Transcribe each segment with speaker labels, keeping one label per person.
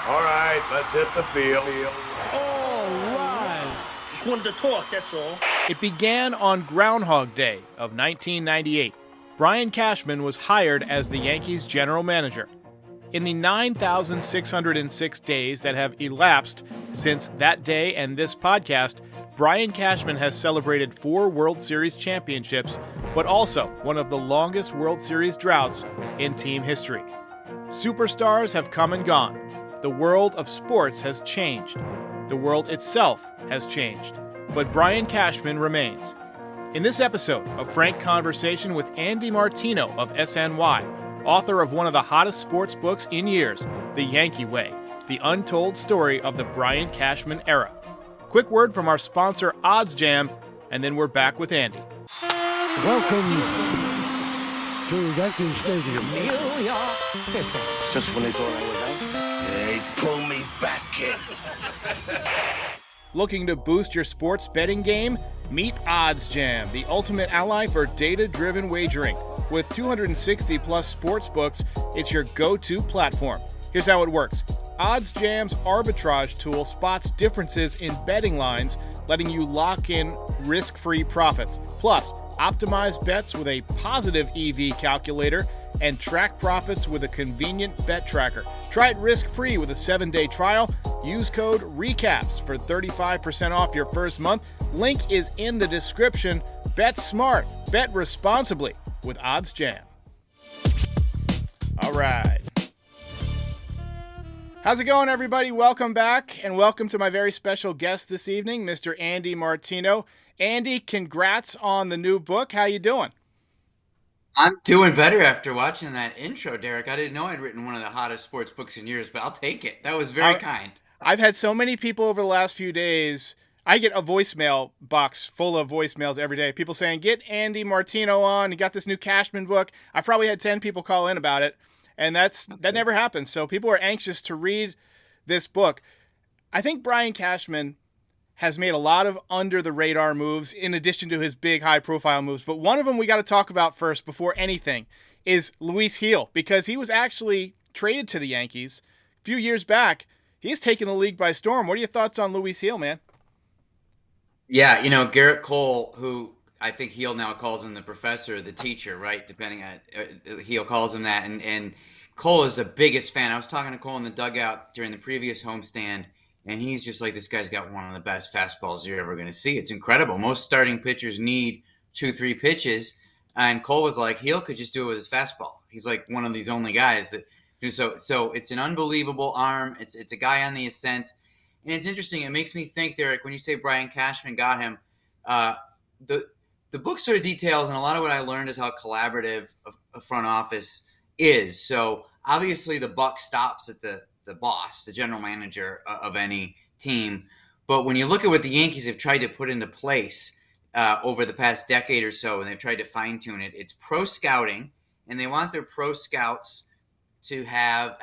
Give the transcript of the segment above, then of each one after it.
Speaker 1: All right, let's hit the field.
Speaker 2: All right.
Speaker 3: Just wanted to talk, that's all.
Speaker 4: It began on Groundhog Day of 1998. Brian Cashman was hired as the Yankees general manager. In the 9,606 days that have elapsed since that day and this podcast, Brian Cashman has celebrated 4 World Series championships, but also one of the longest World Series droughts in team history. Superstars have come and gone. The world of sports has changed. The world itself has changed. But Brian Cashman remains. In this episode of Frank Conversation with Andy Martino of SNY, author of one of the hottest sports books in years, The Yankee Way, the untold story of the Brian Cashman era. Quick word from our sponsor, Odds Jam, and then we're back with Andy.
Speaker 2: Welcome to Yankee Stadium.
Speaker 5: New York City.
Speaker 1: Just when they thought I was out, they pull me back in.
Speaker 4: Looking to boost your sports betting game? Meet Odds Jam, the ultimate ally for data-driven wagering. With 260 plus sports books, it's your go-to platform. Here's how it works. Odds Jam's arbitrage tool spots differences in betting lines, letting you lock in risk-free profits. Plus, optimize bets with a positive EV calculator and track profits with a convenient bet tracker. Try it risk-free with a 7-day trial. Use code RECAPS for 35% off your first month. Link is in the description. Bet smart. Bet responsibly with Odds Jam. All right. How's it going, everybody? Welcome back, and welcome to my very special guest this evening, Mr. Andy Martino. Andy, congrats on the new book. How you doing?
Speaker 5: I'm doing better after watching that intro, Derek. I didn't know I'd written one of the hottest sports books in years, but I'll take it. That was very kind.
Speaker 4: I've had so many people over the last few days. I get a voicemail box full of voicemails every day. People saying, get Andy Martino on. He got this new Cashman book. I probably had 10 people call in about it, and that never happens. So people are anxious to read this book. I think Brian Cashman has made a lot of under-the-radar moves in addition to his big, high-profile moves. But one of them we got to talk about first before anything is Luis Gil, because he was actually traded to the Yankees a few years back. He's taken the league by storm. What are your thoughts on Luis Gil, man?
Speaker 5: Yeah, Garrett Cole, who I think Heel now calls him the professor, the teacher, right? Depending on Heel calls him that. And Cole is the biggest fan. I was talking to Cole in the dugout during the previous homestand, and he's just like, this guy's got one of the best fastballs you're ever going to see. It's incredible. Most starting pitchers need 2-3 pitches. And Cole was like, Heel could just do it with his fastball. He's like one of these only guys that do so. So it's an unbelievable arm. It's a guy on the ascent. And it's interesting. It makes me think, Derek, when you say Brian Cashman got him, the book sort of details, and a lot of what I learned is how collaborative a front office is. So obviously the buck stops at the boss, the general manager of any team. But when you look at what the Yankees have tried to put into place over the past decade or so, and they've tried to fine tune it, it's pro scouting, and they want their pro scouts to have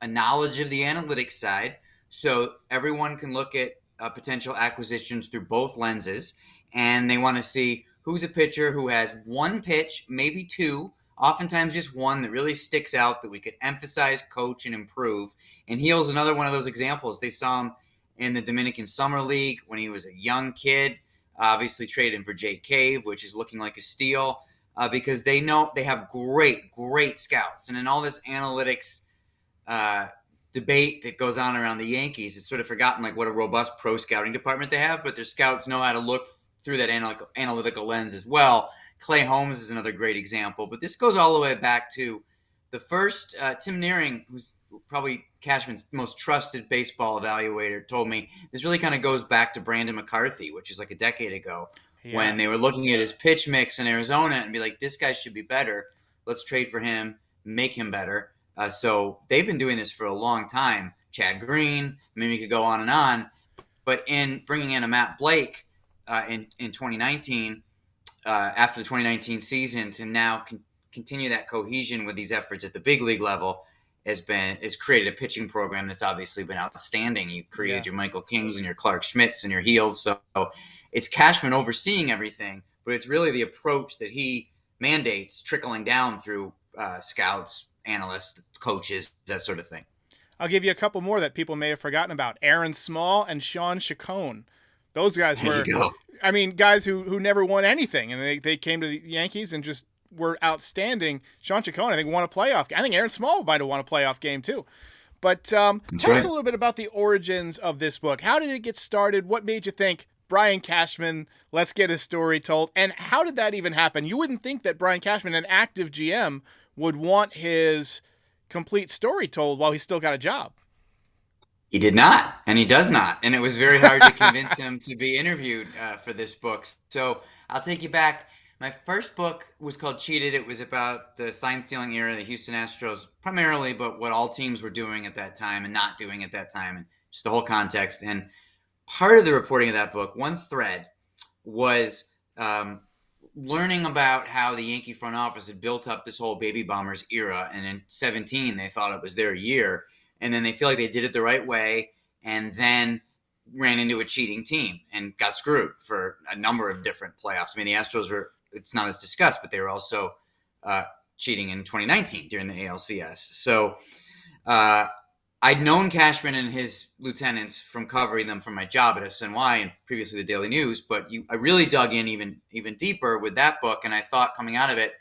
Speaker 5: a knowledge of the analytics side, so everyone can look at potential acquisitions through both lenses, and they want to see who's a pitcher who has one pitch, maybe two, oftentimes just one that really sticks out that we could emphasize, coach, and improve. And Gil's another one of those examples. They saw him in the Dominican Summer League when he was a young kid, obviously traded him for Jay Cave, which is looking like a steal, because they know they have great scouts. And in all this analytics debate that goes on around the Yankees, it's sort of forgotten like what a robust pro scouting department they have, but their scouts know how to look through that analytical lens as well. Clay Holmes is another great example, but this goes all the way back to the first Tim Nearing, who's probably Cashman's most trusted baseball evaluator, told me this really kind of goes back to Brandon McCarthy, which is like a decade ago, when they were looking at his pitch mix in Arizona and be like, this guy should be better. Let's trade for him, make him better. So they've been doing this for a long time. Chad Green, maybe we could go on and on. But in bringing in a Matt Blake in 2019, after the 2019 season, to now continue that cohesion with these efforts at the big league level has created a pitching program that's obviously been outstanding. You created your Michael Kings and your Clark Schmidts and your Heels. So it's Cashman overseeing everything, but it's really the approach that he mandates trickling down through scouts, analysts, coaches, that sort of thing.
Speaker 4: I'll give you a couple more that people may have forgotten about. Aaron Small and Sean Chacon. Those guys
Speaker 5: There
Speaker 4: were,
Speaker 5: you go.
Speaker 4: I mean, guys who never won anything, and they came to the Yankees and just were outstanding. Sean Chacon, I think, won a playoff game. I think Aaron Small might have won a playoff game, too. But tell us a little bit about the origins of this book. How did it get started? What made you think, Brian Cashman, let's get his story told? And how did that even happen? You wouldn't think that Brian Cashman, an active GM, would want his complete story told while he's still got a job.
Speaker 5: He did not, and he does not. And it was very hard to convince him to be interviewed for this book. So I'll take you back. My first book was called Cheated. It was about the sign-stealing era of the Houston Astros primarily, but what all teams were doing at that time and not doing at that time, and just the whole context. And part of the reporting of that book, one thread, was learning about how the Yankee front office had built up this whole baby bombers era, and in 17 they thought it was their year, and then they feel like they did it the right way, and then ran into a cheating team and got screwed for a number of different playoffs. I mean, the Astros were, it's not as discussed, but they were also cheating in 2019 during the ALCS. So I'd known Cashman and his lieutenants from covering them from my job at SNY and previously the Daily News, but I really dug in even deeper with that book, and I thought coming out of it,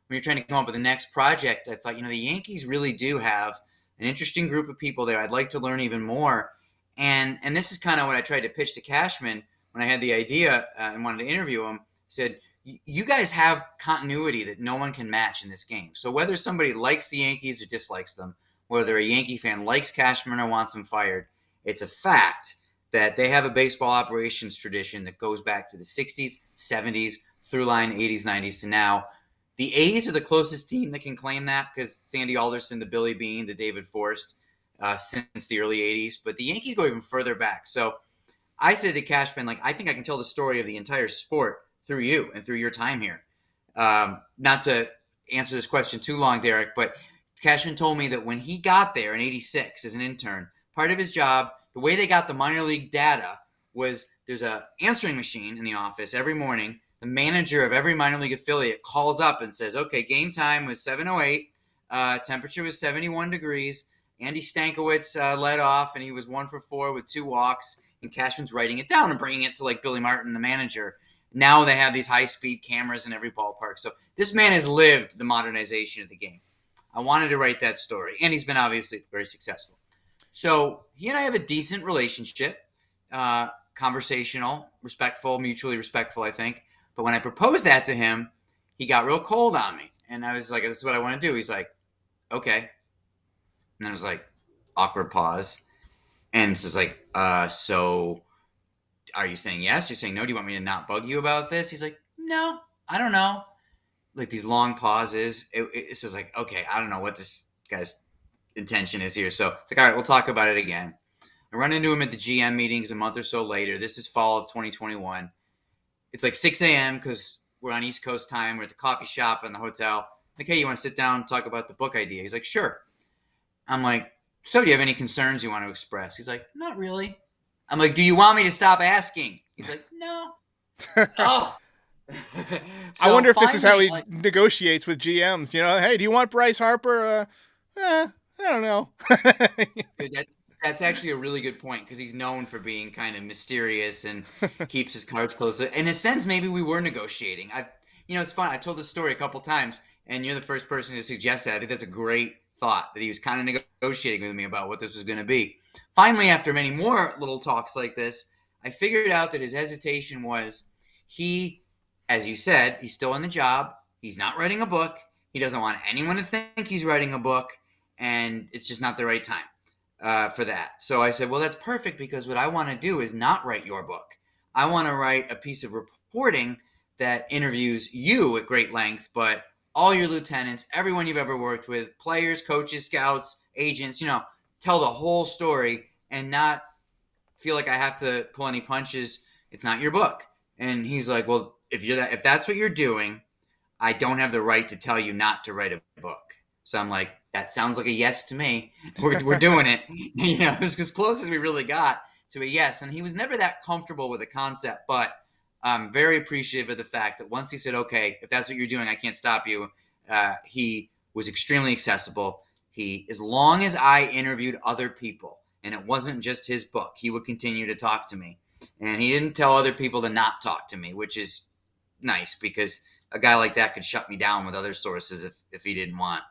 Speaker 5: when you're trying to come up with the next project, I thought, the Yankees really do have an interesting group of people there. I'd like to learn even more. And this is kind of what I tried to pitch to Cashman when I had the idea and wanted to interview him. I said, you guys have continuity that no one can match in this game. So whether somebody likes the Yankees or dislikes them, whether a Yankee fan likes Cashman or wants him fired, it's a fact that they have a baseball operations tradition that goes back to the 60s, 70s, through line 80s, 90s to now. The A's are the closest team that can claim that because Sandy Alderson, the Billy Bean, the David Forst, since the early 80s. But the Yankees go even further back. So I said to Cashman, I think I can tell the story of the entire sport through you and through your time here. Not to answer this question too long, Derek, but Cashman told me that when he got there in 86 as an intern, part of his job, the way they got the minor league data was there's an answering machine in the office every morning. The manager of every minor league affiliate calls up and says, okay, game time was 7:08. Temperature was 71 degrees. Andy Stankiewicz led off, and he was 1 for 4 with 2 walks. And Cashman's writing it down and bringing it to Billy Martin, the manager. Now they have these high-speed cameras in every ballpark. So this man has lived the modernization of the game. I wanted to write that story, and he's been obviously very successful. So he and I have a decent relationship, conversational, respectful, mutually respectful, I think. But when I proposed that to him, he got real cold on me. And I was like, this is what I want to do. He's like, okay. And then it was awkward pause. And it's just so are you saying yes? You're saying no? Do you want me to not bug you about this? He's like, no, I don't know. These long pauses. It's just okay, I don't know what this guy's intention is here. So it's all right, we'll talk about it again. I run into him at the GM meetings a month or so later. This is fall of 2021. It's 6 a.m. because we're on East Coast time. We're at the coffee shop in the hotel. Hey, you want to sit down and talk about the book idea? He's like, sure. I'm like, so do you have any concerns you want to express? He's like, not really. I'm like, do you want me to stop asking? He's like, no. Oh.
Speaker 4: So I wonder if this is how he negotiates with GMs. Hey, do you want Bryce Harper? I don't know.
Speaker 5: That's actually a really good point because he's known for being kind of mysterious and keeps his cards close. In a sense, maybe we were negotiating. It's fun. I told this story a couple times, and you're the first person to suggest that. I think that's a great thought that he was kind of negotiating with me about what this was going to be. Finally, after many more little talks like this, I figured out that his hesitation was he, as you said, he's still in the job. He's not writing a book. He doesn't want anyone to think he's writing a book, and it's just not the right time for that. So I said, well, that's perfect because what I want to do is not write your book. I want to write a piece of reporting that interviews you at great length, but all your lieutenants, everyone you've ever worked with, players, coaches, scouts, agents, tell the whole story and not feel like I have to pull any punches. It's not your book. And he's like, well, if that's what you're doing, I don't have the right to tell you not to write a book. So I'm like, that sounds like a yes to me. We're doing it. It's as close as we really got to a yes. And he was never that comfortable with the concept, but I'm very appreciative of the fact that once he said, okay, if that's what you're doing, I can't stop you. He was extremely accessible. as long as I interviewed other people and it wasn't just his book, he would continue to talk to me. And he didn't tell other people to not talk to me, which is nice because a guy like that could shut me down with other sources if he didn't want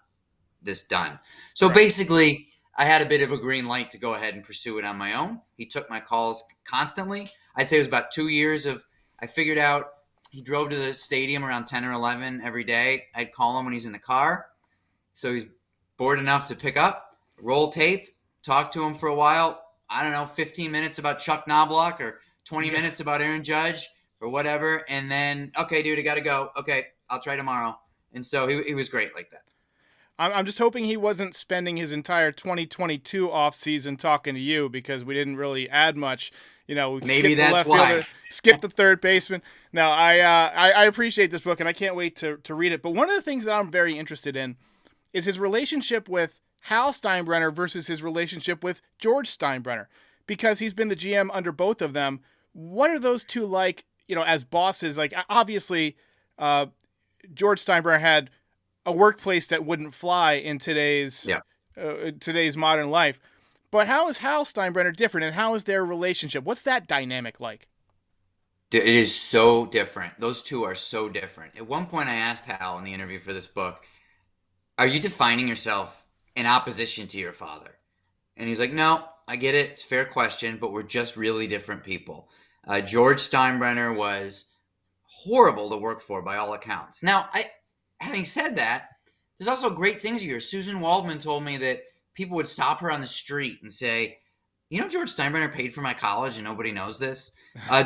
Speaker 5: this done. So basically, I had a bit of a green light to go ahead and pursue it on my own. He took my calls constantly. I'd say it was about 2 years I figured out he drove to the stadium around 10 or 11 every day. I'd call him when he's in the car. So he's bored enough to pick up, roll tape, talk to him for a while. I don't know, 15 minutes about Chuck Knobloch or 20 minutes about Aaron Judge or whatever. And then, okay, dude, I got to go. Okay, I'll try tomorrow. And so he was great like that.
Speaker 4: I'm just hoping he wasn't spending his entire 2022 offseason talking to you because we didn't really add much. We
Speaker 5: maybe
Speaker 4: skipped the
Speaker 5: that's
Speaker 4: left
Speaker 5: why.
Speaker 4: fielder, skipped the third baseman. Now, I appreciate this book, and I can't wait to read it. But one of the things that I'm very interested in is his relationship with Hal Steinbrenner versus his relationship with George Steinbrenner, because he's been the GM under both of them. What are those two like, as bosses? Like, obviously, George Steinbrenner had a workplace that wouldn't fly in today's modern life. But how is Hal Steinbrenner different, and how is their relationship? What's that dynamic like?
Speaker 5: It is so different. Those two are so different. At one point, I asked Hal in the interview for this book, are you defining yourself in opposition to your father? And he's like, no, I get it. It's a fair question, but we're just really different people. George Steinbrenner was horrible to work for by all accounts. Now, having said that, there's also great things here. Susan Waldman told me that people would stop her on the street and say, George Steinbrenner paid for my college and nobody knows this.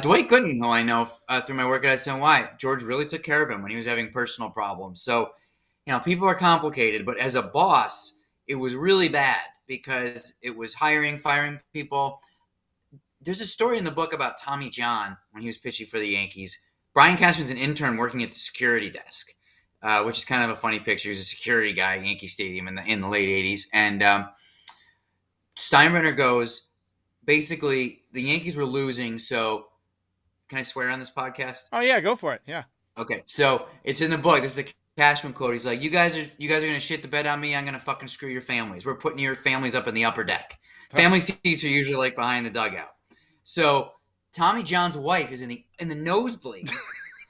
Speaker 5: Dwight Gooden, who I know through my work at SNY, George really took care of him when he was having personal problems. So, people are complicated, but as a boss, it was really bad because it was hiring, firing people. There's a story in the book about Tommy John when he was pitching for the Yankees. Brian Cashman's an intern working at the security desk, which is kind of a funny picture. He was a security guy at Yankee Stadium in the late 80s. And Steinbrenner goes, basically, the Yankees were losing, so can I swear on this podcast?
Speaker 4: Oh, yeah, go for it. Yeah.
Speaker 5: Okay, so it's in the book. This is a Cashman quote. He's like, you guys are going to shit the bed on me. I'm going to fucking screw your families. We're putting your families up in the upper deck. Family seats are usually like behind the dugout. So Tommy John's wife is in the nosebleeds.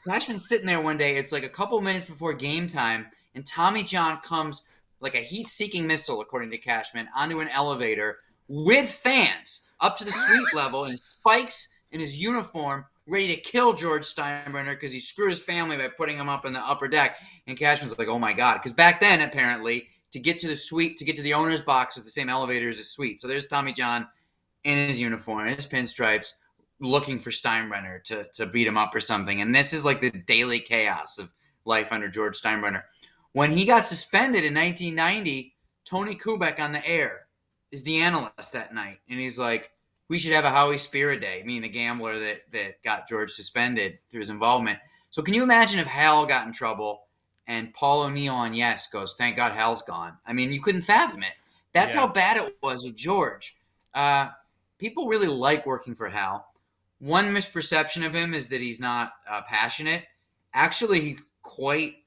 Speaker 5: Cashman's sitting there one day. It's like a couple minutes before game time, and Tommy John comes like a heat-seeking missile, according to Cashman, onto an elevator with fans up to the suite level and spikes in his uniform, ready to kill George Steinbrenner because he screwed his family by putting him up in the upper deck. And Cashman's like, oh my God. Because back then, apparently, to get to the suite, to get to the owner's box was the same elevator as the suite. So there's Tommy John in his uniform, in his pinstripes, looking for Steinbrenner to beat him up or something. And this is like the daily chaos of life under George Steinbrenner. When he got suspended in 1990, Tony Kubek on the air is the analyst that night. And he's like, we should have a Howie Spira day, meaning the gambler that got George suspended through his involvement. So can you imagine if Hal got in trouble and Paul O'Neill on Yes goes, thank God Hal's gone. I mean, you couldn't fathom it. That's how bad it was with George. People really like working for Hal. One misperception of him is that he's not passionate. Actually, he's quite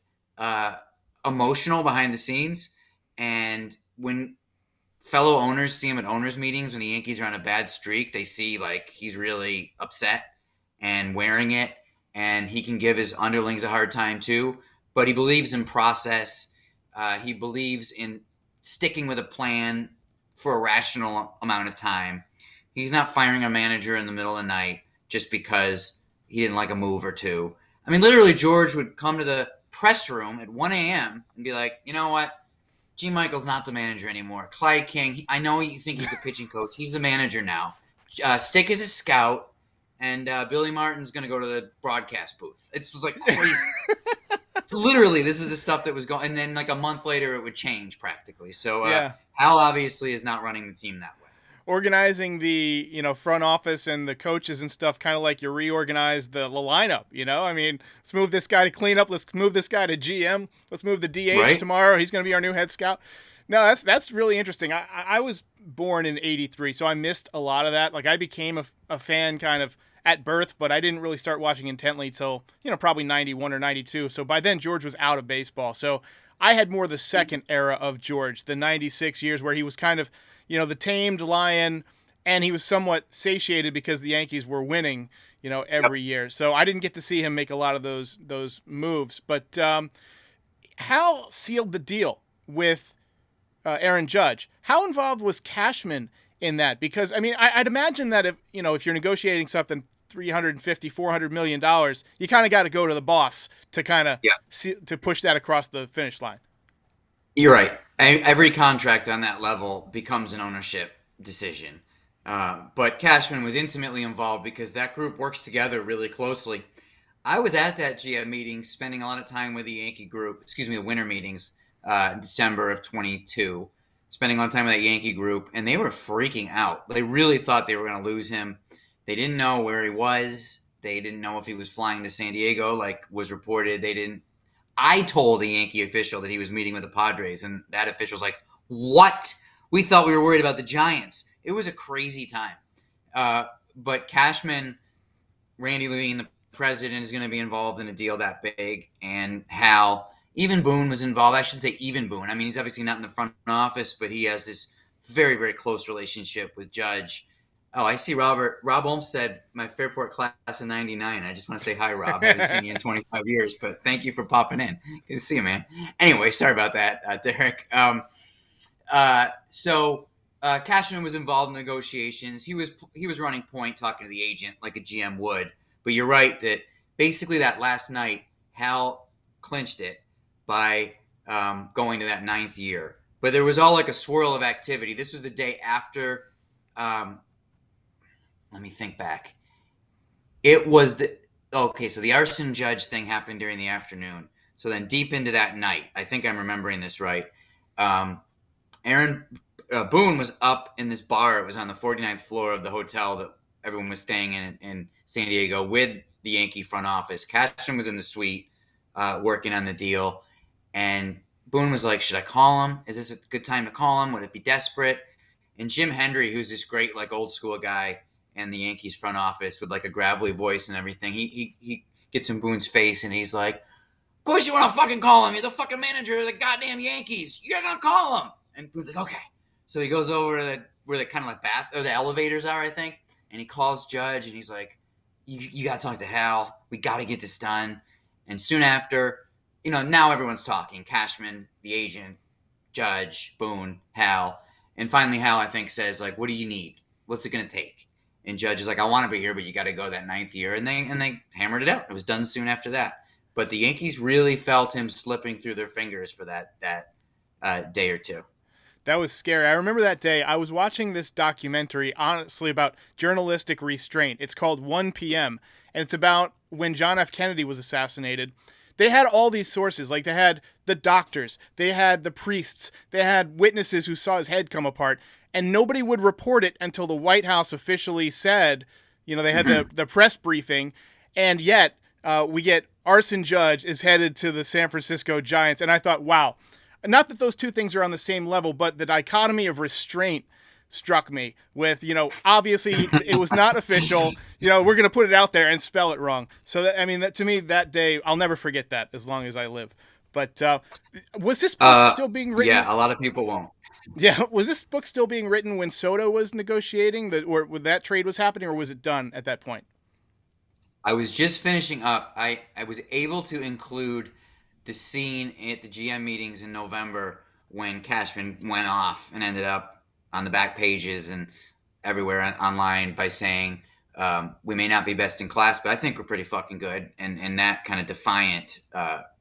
Speaker 5: emotional behind the scenes. And when fellow owners see him at owners meetings when the Yankees are on a bad streak, they see like he's really upset and wearing it, and he can give his underlings a hard time too. But he believes in process. He believes in sticking with a plan for a rational amount of time. He's not firing a manager in the middle of the night just because he didn't like a move or two. I mean, literally, George would come to the press room at 1 a.m. and be like, you know what? G. Michael's not the manager anymore. Clyde King, I know you think he's the pitching coach. He's the manager now. Stick is a scout, and Billy Martin's going to go to the broadcast booth. It was like crazy. So literally, this is the stuff that was going. And then like a month later, it would change practically. So Hal obviously is not running the team that way.
Speaker 4: Organizing the front office and the coaches and stuff, kind of like you reorganize the lineup. I mean, let's move this guy to cleanup. Let's move this guy to GM. Let's move the DH tomorrow. He's going to be our new head scout. No, that's really interesting. I was born in '83, so I missed a lot of that. Like I became a fan kind of at birth, but I didn't really start watching intently till probably '91 or '92. So by then George was out of baseball. So I had more the second era of George, the 96 years where he was kind of, the tamed lion, and he was somewhat satiated because the Yankees were winning, every year. So I didn't get to see him make a lot of those moves. But Hal sealed the deal with Aaron Judge. How involved was Cashman in that? Because I'd imagine that if you're negotiating something $350-400 million, you kind of got to go to the boss to kind of to push that across the finish line.
Speaker 5: You're right. Every contract on that level becomes an ownership decision. But Cashman was intimately involved because that group works together really closely. I was at that GM meeting, spending a lot of time with the Yankee group, the winter meetings, in December of 22, spending a lot of time with that Yankee group, and they were freaking out. They really thought they were going to lose him. They didn't know where he was. They didn't know if he was flying to San Diego, like was reported. I told a Yankee official that he was meeting with the Padres, and that official's like, "What? We thought we were worried about the Giants." It was a crazy time. But Cashman, Randy Levine, the president, is going to be involved in a deal that big, and Hal, even Boone was involved. I should say even Boone. He's obviously not in the front office, but he has this very, very close relationship with Judge. Oh, I see Rob Olmstead, my Fairport class of 99. I just want to say hi, Rob. I haven't seen you in 25 years, but thank you for popping in. Good to see you, man. Anyway, sorry about that, Derek. So Cashman was involved in negotiations. He was running point, talking to the agent like a GM would. But you're right that basically that last night, Hal clinched it by going to that 9th year. But there was all like a swirl of activity. This was the day after. Let me think back. It was so the arson Judge thing happened during the afternoon. So then deep into that night, I think I'm remembering this right. Aaron Boone was up in this bar. It was on the 49th floor of the hotel that everyone was staying in San Diego with the Yankee front office. Cashman was in the suite working on the deal. And Boone was like, should I call him? Is this a good time to call him? Would it be desperate? And Jim Hendry, who's this great like old school guy in the Yankees front office with like a gravelly voice and everything, he gets in Boone's face and he's like, of course you want to fucking call him. You're the fucking manager of the goddamn Yankees. You're going to call him. And Boone's like, okay. So he goes over to where the kind of like the elevators are, I think. And he calls Judge and he's like, you got to talk to Hal. We got to get this done. And soon after, now everyone's talking. Cashman, the agent, Judge, Boone, Hal. And finally Hal, I think, says like, what do you need? What's it going to take? And Judge is like, I want to be here, but you got to go that 9th year. And they hammered it out. It was done soon after that. But the Yankees really felt him slipping through their fingers for that day or two.
Speaker 4: That was scary. I remember that day. I was watching this documentary, honestly, about journalistic restraint. It's called 1 p.m., and it's about when John F. Kennedy was assassinated. They had all these sources. Like, they had the doctors. They had the priests. They had witnesses who saw his head come apart. And nobody would report it until the White House officially said, they had the press briefing. And yet, we get arson Judge is headed to the San Francisco Giants. And I thought, wow. Not that those two things are on the same level, but the dichotomy of restraint struck me with, obviously it was not official. We're going to put it out there and spell it wrong. So, that to me, that day, I'll never forget that as long as I live. But was this book still being written?
Speaker 5: Yeah, a lot of people won't.
Speaker 4: Yeah, was this book still being written when Soto was negotiating, or when that trade was happening, or was it done at that point?
Speaker 5: I was just finishing up. I was able to include the scene at the GM meetings in November when Cashman went off and ended up on the back pages and everywhere online by saying, we may not be best in class, but I think we're pretty fucking good. And that kind of defiant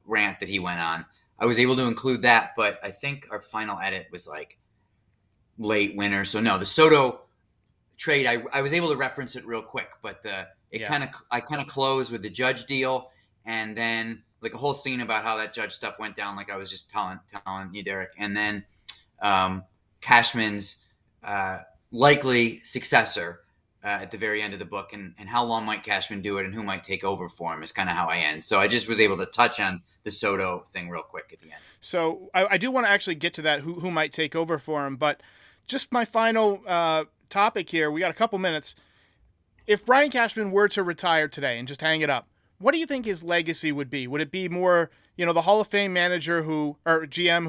Speaker 5: rant that he went on. I was able to include that, but I think our final edit was like late winter. So no, the Soto trade, I was able to reference it real quick, but I kind of closed with the Judge deal, and then like a whole scene about how that Judge stuff went down, like I was just telling you, Derek. And then Cashman's likely successor at the very end of the book, and how long might Cashman do it and who might take over for him is kind of how I end. So I just was able to touch on the Soto thing real quick at the end.
Speaker 4: So I do want to actually get to that, who might take over for him. But just my final topic here, we got a couple minutes. If Brian Cashman were to retire today and just hang it up, what do you think his legacy would be? Would it be more the Hall of Fame manager or GM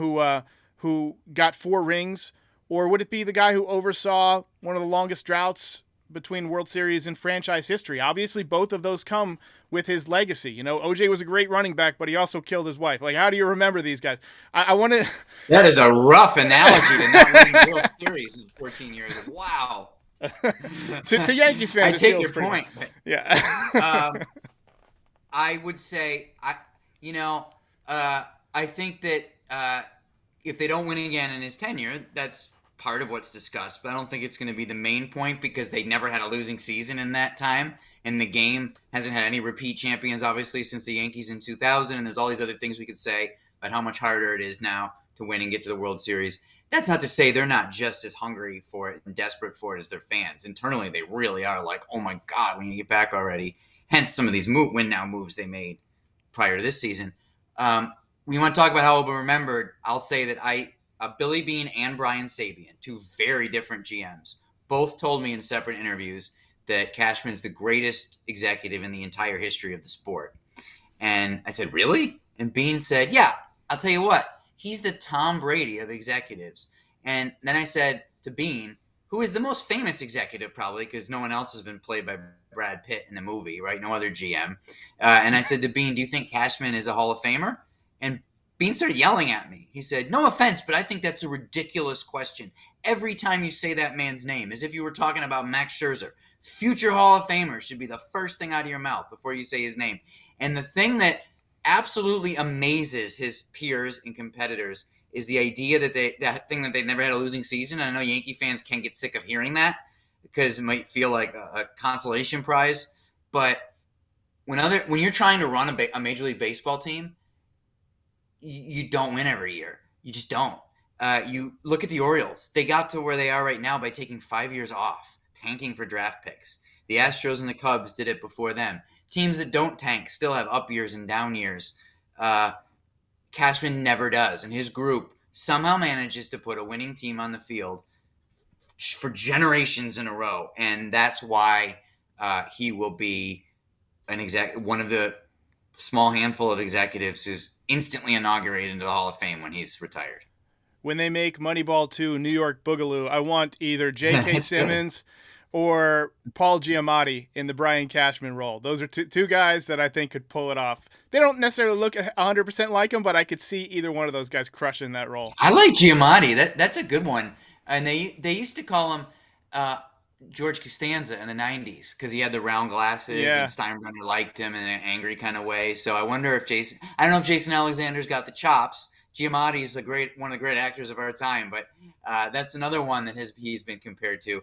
Speaker 4: who got 4 rings, or would it be the guy who oversaw one of the longest droughts between World Series in franchise history? Obviously, both of those come with his legacy. OJ was a great running back, but he also killed his wife. Like, how do you remember these guys? I want to.
Speaker 5: That is a rough analogy to not winning World Series in 14 years. Wow.
Speaker 4: to Yankees fans,
Speaker 5: I take your point.
Speaker 4: Yeah.
Speaker 5: I would say, I think that if they don't win again in his tenure, that's part of what's discussed. But I don't think it's going to be the main point because they never had a losing season in that time. And the game hasn't had any repeat champions, obviously, since the Yankees in 2000. And there's all these other things we could say about how much harder it is now to win and get to the World Series. That's not to say they're not just as hungry for it and desperate for it as their fans. Internally, they really are like, oh my God, we need to get back already. Hence some of these win now moves they made prior to this season. We want to talk about how we'll be remembered. I'll say that Billy Beane and Brian Sabian, 2 very different GMs, both told me in separate interviews that Cashman's the greatest executive in the entire history of the sport. And I said, really? And Beane said, yeah, I'll tell you what, he's the Tom Brady of executives. And then I said to Beane, who is the most famous executive probably, because no one else has been played by Brad Pitt in the movie, right? No other GM. And I said to Beane, do you think Cashman is a Hall of Famer? And Beane started yelling at me. He said, no offense, but I think that's a ridiculous question. Every time you say that man's name, as if you were talking about Max Scherzer, future Hall of Famer should be the first thing out of your mouth before you say his name. And the thing that absolutely amazes his peers and competitors is the idea that they never had a losing season. And I know Yankee fans can get sick of hearing that because it might feel like a consolation prize. But when you're trying to run a Major League Baseball team, you don't win every year. You just don't. You look at the Orioles. They got to where they are right now by taking 5 years off, tanking for draft picks. The Astros and the Cubs did it before them. Teams that don't tank still have up years and down years. Cashman never does. And his group somehow manages to put a winning team on the field for generations in a row. And that's why he will be one of the small handful of executives who's instantly inaugurated into the Hall of Fame when he's retired.
Speaker 4: When they make Moneyball 2 New York Boogaloo, I want either J.K. Simmons or Paul Giamatti in the Brian Cashman role. Those are two guys that I think could pull it off. They don't necessarily look 100% like him, but I could see either one of those guys crushing that role.
Speaker 5: I like Giamatti. That's a good one. And they used to call him George Costanza in the 90s because he had the round glasses and Steinbrenner liked him in an angry kind of way. So I wonder if I don't know if Jason Alexander's got the chops. Giamatti's one of the great actors of our time, but that's another one that he's been compared to.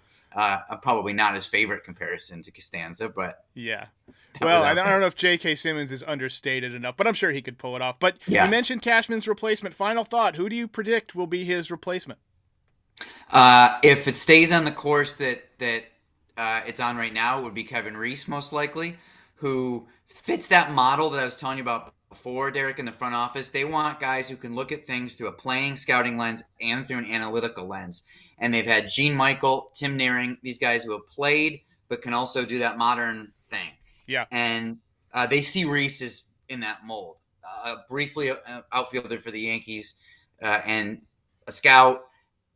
Speaker 5: Probably not his favorite comparison to Costanza, but
Speaker 4: yeah. Well, I don't know if J.K. Simmons is understated enough, but I'm sure he could pull it off. But you mentioned Cashman's replacement. Final thought: who do you predict will be his replacement?
Speaker 5: If it stays on the course that it's on right now, it would be Kevin Reese most likely, who fits that model that I was telling you about before, Derek, in the front office. They want guys who can look at things through a playing scouting lens and through an analytical lens. And they've had Gene Michael, Tim Naring, these guys who have played but can also do that modern thing.
Speaker 4: Yeah.
Speaker 5: And they see Reese as in that mold. Briefly outfielder for the Yankees and a scout,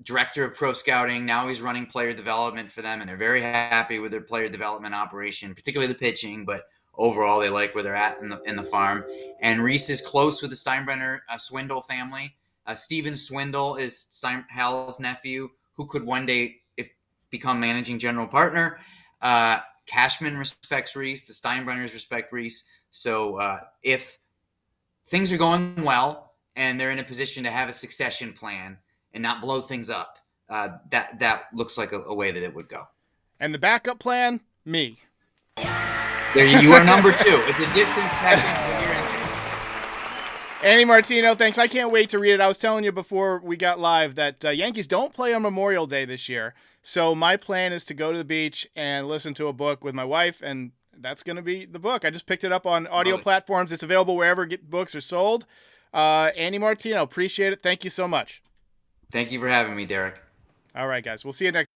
Speaker 5: director of pro scouting. Now he's running player development for them, and they're very happy with their player development operation, particularly the pitching, but overall they like where they're at in the farm. And Reese is close with the Steinbrenner Swindle family. Steven Swindle is Hal's nephew, who could one day become managing general partner. Cashman respects Reese. The Steinbrenners respect Reese. So if things are going well and they're in a position to have a succession plan and not blow things up, that looks like a way that it would go.
Speaker 4: And the backup plan? Me.
Speaker 5: There you are, number 2. It's a distant second, but you're in there.
Speaker 4: Andy Martino, thanks. I can't wait to read it. I was telling you before we got live that Yankees don't play on Memorial Day this year. So my plan is to go to the beach and listen to a book with my wife, and that's going to be the book. I just picked it up on audio platforms. It's available wherever books are sold. Andy Martino, appreciate it. Thank you so much.
Speaker 5: Thank you for having me, Derek.
Speaker 4: All right, guys. We'll see you next